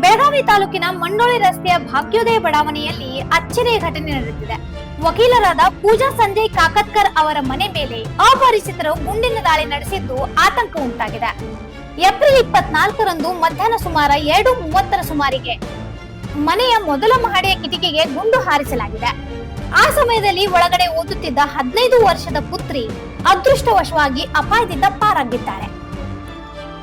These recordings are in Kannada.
ಬೆಳಗಾವಿ ತಾಲೂಕಿನ ಮಂಡೋಳಿ ರಸ್ತೆಯ ಭಾಗ್ಯೋದಯ ಬಡಾವಣೆಯಲ್ಲಿ ಅಚ್ಚರಿಯ ಘಟನೆ ನಡೆದಿದೆ. ವಕೀಲರಾದ ಪೂಜಾ ಸಂಜಯ್ ಕಾಕತ್ಕರ್ ಅವರ ಮನೆ ಮೇಲೆ ಅಪರಿಚಿತರು ಗುಂಡಿನ ದಾಳಿ ನಡೆಸಿದ್ದು ಆತಂಕ ಉಂಟಾಗಿದೆ. ಏಪ್ರಿಲ್ 24ರಂದು ಮಧ್ಯಾಹ್ನ ಸುಮಾರು 2:30 ಸುಮಾರಿಗೆ ಮನೆಯ ಮೊದಲ ಮಹಡಿಯ ಕಿಟಕಿಗೆ ಗುಂಡು ಹಾರಿಸಲಾಗಿದೆ. ಆ ಸಮಯದಲ್ಲಿ ಒಳಗಡೆ ಓದುತ್ತಿದ್ದ 15 ವರ್ಷದ ಪುತ್ರಿ ಅದೃಷ್ಟವಶವಾಗಿ ಅಪಾಯದಿಂದ ಪಾರಾಗಿದ್ದಾರೆ.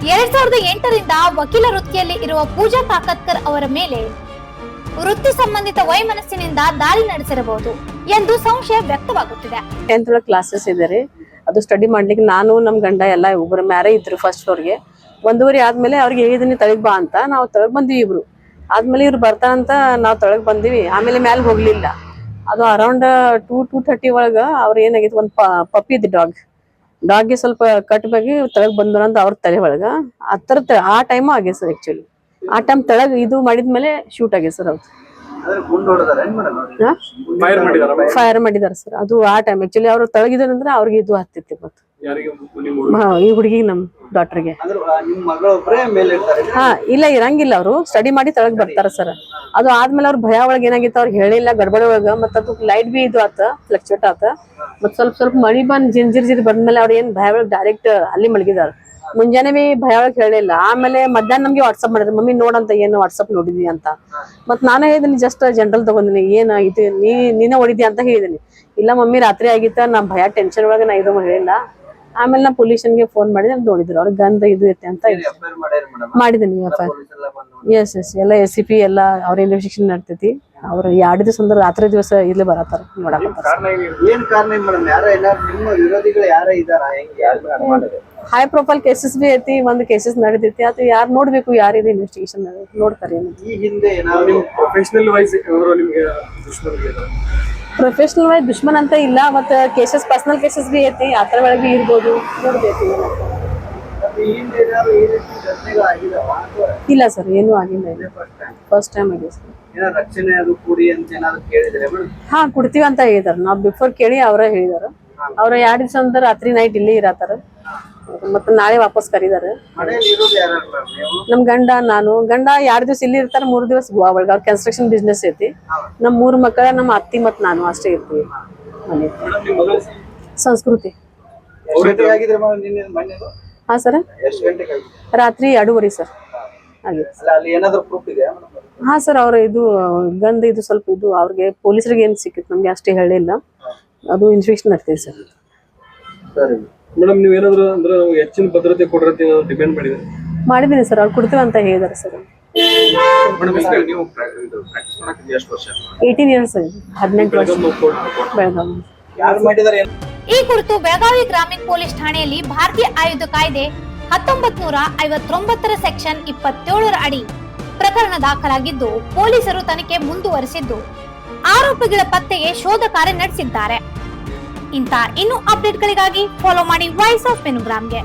2008ರಿಂದ ವಕೀಲ ವೃತ್ತಿಯಲ್ಲಿ ಇರುವ ಪೂಜಾ ಕಾಕತ್ಕರ್ ಅವರ ಮೇಲೆ ವೃತ್ತಿ ಸಂಬಂಧಿತ ವೈಮನಸ್ಸಿನಿಂದ ದಾಳಿ ನಡೆಸಿರಬಹುದು ಎಂದು ಸಂಶಯ ವ್ಯಕ್ತವಾಗುತ್ತಿದೆ. 10th ಕ್ಲಾಸಸ್ ಇದ್ದಾರೆ. ಅದು ಸ್ಟಡಿ ಮಾಡ್ಲಿಕ್ಕೆ ನಾನು ನಮ್ ಗಂಡ ಎಲ್ಲ ಒಬ್ಬರು ಮ್ಯಾರೇ ಇದ್ರು. ಫಸ್ಟ್ ಫ್ಲೋರ್ಗೆ 1:30 ಆದ್ಮೇಲೆ ಅವ್ರಿಗೆ ಹೇಳಿದೀನಿ ತಳಗ್ ಬಾ ಅಂತ. ನಾವು ತಳಗ್ ಬಂದಿವಿ ಇಬ್ರು. ಆದ್ಮೇಲೆ ಇವ್ರು ಬರ್ತಾರಂತ ನಾವು ತಳಗ್ ಬಂದಿವಿ. ಆಮೇಲೆ ಮ್ಯಾಲ ಹೋಗ್ಲಿಲ್ಲ. ಅದು ಅರೌಂಡ್ 2:30 ಒಳಗ ಅವ್ರ ಏನಾಗಿತ್ತು, ಒಂದ್ ಪಪ್ಪಿ ಇದ್ ಡಾಗ್ಗೆ ಸ್ವಲ್ಪ ಕಟ್ ಬಗ್ಗೆ ತಳಗ್ ಬಂದ್ರ ಅಂತ ಅವ್ರ ತಲೆ ಒಳಗ ಆ ಟೈಮ್ ಆಗಿದೆ ಸರ್. ಆಕ್ಚುಲಿ ಆ ಟೈಮ್ ತಳಗ್ ಇದು ಮಾಡಿದ್ಮೇಲೆ ಶೂಟ್ ಆಗಿದೆ ಸರ್. ಅವ್ರು ಫೈರ್ ಮಾಡಿದಾರ ಸರ್. ಅದು ಆ ಟೈಮ್ ಆಕ್ಚುಲಿ ಅವ್ರು ತಳಗಿದಾರಂದ್ರೆ ಅವ್ರಿಗೆ ಇದು ಹತ್ತಿತ್ತು. ಮತ್ತೆ ಈ ಹುಡುಗಿ ನಮ್ ಡಾಕ್ಟರ್ಗೆ ಇಲ್ಲ ಇರಂಗಿಲ್ಲ. ಅವ್ರು ಸ್ಟಡಿ ಮಾಡಿ ತಳಗ್ ಬರ್ತಾರ ಸರ್. ಅದು ಆದ್ಮೇಲೆ ಅವ್ರ ಭಯ ಒಳಗೆ ಏನಾಗಿತ್ತು ಅವ್ರಿಗೆ ಹೇಳಿಲ್ಲ, ಗಡ್ಬಡಿ ಒಳಗ. ಮತ್ತ ಅದು ಲೈಟ್ ಬಿ ಇದು ಆತ, ಫ್ಲಕ್ಚುಯೇಟ್ ಆತ. ಮತ್ ಸ್ವಲ್ಪ ಮಳಿ ಬಂದ್ ಜಿರ್ ಬಂದ್ಮೇಲೆ ಅವ್ರ ಏನ್ ಭಯ ಒಳಗ್ ಡೈರೆಕ್ಟ್ ಅಲ್ಲಿ ಮಲಗಿದಾರ. ಮುಂಜಾನೆ ಬಿ ಭಯ ಒಳಗ್ ಹೇಳಿಲ್ಲ. ಆಮೇಲೆ ಮಧ್ಯಾಹ್ನ ನಮ್ಗೆ ವಾಟ್ಸಪ್ ಮಾಡಿದ್ರು, ಮಮ್ಮಿ ನೋಡಂತ ಏನು ವಾಟ್ಸಪ್ ನೋಡಿದ್ವಿ ಅಂತ. ಮತ್ ನಾನೇ ಹೇಳಿದೀನಿ, ಜಸ್ಟ್ ಜನರಲ್ ತಗೊಂಡಿನಿ, ಏನ ಇದು ನೀನ ಹೊಡಿದಿ ಅಂತ ಹೇಳಿದೀನಿ. ಇಲ್ಲ ಮಮ್ಮಿ ರಾತ್ರಿ ಆಗಿತ್ತ, ನಾ ಭಯ ಟೆನ್ಷನ್ ಒಳಗೆ ನಾ ಇದು ಹೇಳಿಲ್ಲ. ಆಮೇಲೆ ನಾ ಪೊಲೀಸನ್ಗೆ ಫೋನ್ ಮಾಡಿದ್ರೆ ನೋಡಿದ್ರು ಅವ್ರ ಗಂಧ ಇದು ಐತೆ ಅಂತ ಮಾಡಿದೀನಿ. ಎಸ್ ಎಲ್ಲ SCP ಎಲ್ಲ ಅವ್ರ ಇನ್ವೆಸ್ಟಿಗೇಷನ್ ನಡ್ತೈತಿ. ಅವ್ರ 2 ದಿವಸ ಅಂದ್ರೆ ರಾತ್ರಿ ದಿವಸ ಇಲ್ಲಿ ಬರತ್ತಾರ ನೋಡಕತ್ತಾರ. ಹೈ ಪ್ರೊಫೈಲ್ ಕೇಸಸ್ ಬಿ ಐತಿ, ಒಂದು ಕೇಸಸ್ ನಡೀತೈತಿ. ಅದು ಯಾರು ನೋಡ್ಬೇಕು, ಯಾರಿದೆ ಇನ್ವೆಸ್ಟಿಗೇಷನ್ ನೋಡ್ತಾರೆ. ಪ್ರೊಫೆಷನಲ್ ವೈಸ್ ದುಶ್ಮನ್ ಅಂತ ಇಲ್ಲ. ಮತ್ತ ಕೇಸಸ್ ಪರ್ಸನಲ್ ಕೇಸಸ್ ಬಿ ಐತಿ, ಆತರ ಒಳಗೆ ಇರ್ಬೋದು. ನೋಡ್ಬೇಕು. ಇಲ್ಲ ಸರ್, ಏನೂ ಆಗಿಲ್ಲ. ಫಸ್ಟ್ ಟೈಮ್ ಆಗಿದೆ ಸರ್. ಹಾ ಕೊಡ್ತೀವಿ ಅಂತ ಹೇಳಿದಾರ. ನಾವ್ ಬಿಫೋರ್ ಕೇಳಿ ಅವ್ರ ಹೇಳಿದಾರ. ಅವ್ರ 2 ದಿವಸ ಅಂತ ರಾತ್ರಿ ನೈಟ್ ಇಲ್ಲಿ ಇರತ್ತಾರ. ಮತ್ತೆ ನಾಳೆ ವಾಪಸ್ ಕರೀದಾರೆ. ನಮ್ ಗಂಡ ನಾನು 2 ದಿವಸ ಇಲ್ಲಿ ಇರ್ತಾರ, 3 ದಿವಸ ಗೋವಾ ಒಳಗ. ಅವ್ರ ಕನ್ಸ್ಟ್ರಕ್ಷನ್ ಬಿಸ್ನೆಸ್ ಐತಿ. ನಮ್ 3 ಮಕ್ಕಳ, ನಮ್ಮ ಅತ್ತಿ ಮತ್ ನಾನು ಅಷ್ಟೇ ಇರ್ತೀವಿ ಮನೆ. ಸಂಸ್ಕೃತಿ. ಹಾ ಸರ್, ರಾತ್ರಿ 2:30 ಸರ್. ಹಾ ಸರ್, ಅವ್ರ ಇದು ಗಂಧ ಇದು ಸ್ವಲ್ಪ ಇದು ಅವ್ರಿಗೆ ಪೊಲೀಸರಿಗೆ ಏನ್ ಸಿಕ್ಕಿತ್ತು, ನಮ್ಗೆ ಅಷ್ಟೇ ಹೇಳಿಲ್ಲ. ಅದು ಇನ್ಸ್ಪೆಕ್ಷನ್ ಆಗ್ತದೆ ಸರ್. ಮೇಡಮ್, ನೀವೇನಾದ್ರೂ ಅಂದ್ರೆ ಹೆಚ್ಚಿನ ಭದ್ರತೆ ಕೊಡ್ರತೆ ಡಿಮ್ಯಾಂಡ್ ಮಾಡಿದೀನಿ ಸರ್. ಅವ್ರು ಕೊಡ್ತೀವಿ ಅಂತ ಹೇಳಿದಾರೆ ಸರ್. 18 ಇಯರ್ಸ್ 18 ವರ್ಷ ಬೆಳಗಾವಿ. ಈ ಕುರಿತು ಬೆಳಗಾವಿ ಗ್ರಾಮೀಣ ಪೊಲೀಸ್ ಠಾಣೆಯಲ್ಲಿ ಭಾರತೀಯ ಆಯುಧ ಕಾಯ್ದೆ 1959 ಸೆಕ್ಷನ್ 27 ಅಡಿ ಪ್ರಕರಣ ದಾಖಲಾಗಿದ್ದು, ಪೊಲೀಸರು ತನಿಖೆ ಮುಂದುವರೆಸಿದ್ದು ಆರೋಪಿಗಳ ಪತ್ತೆಗೆ ಶೋಧ ಕಾರ್ಯ ನಡೆಸಿದ್ದಾರೆ. ಇಂಥ ಇನ್ನೂ ಅಪ್ಡೇಟ್ಗಳಿಗಾಗಿ ಫಾಲೋ ಮಾಡಿ ವಾಯ್ಸ್ ಆಫ್ ಪೆನುಗ್ರಾಮ್ಗೆ.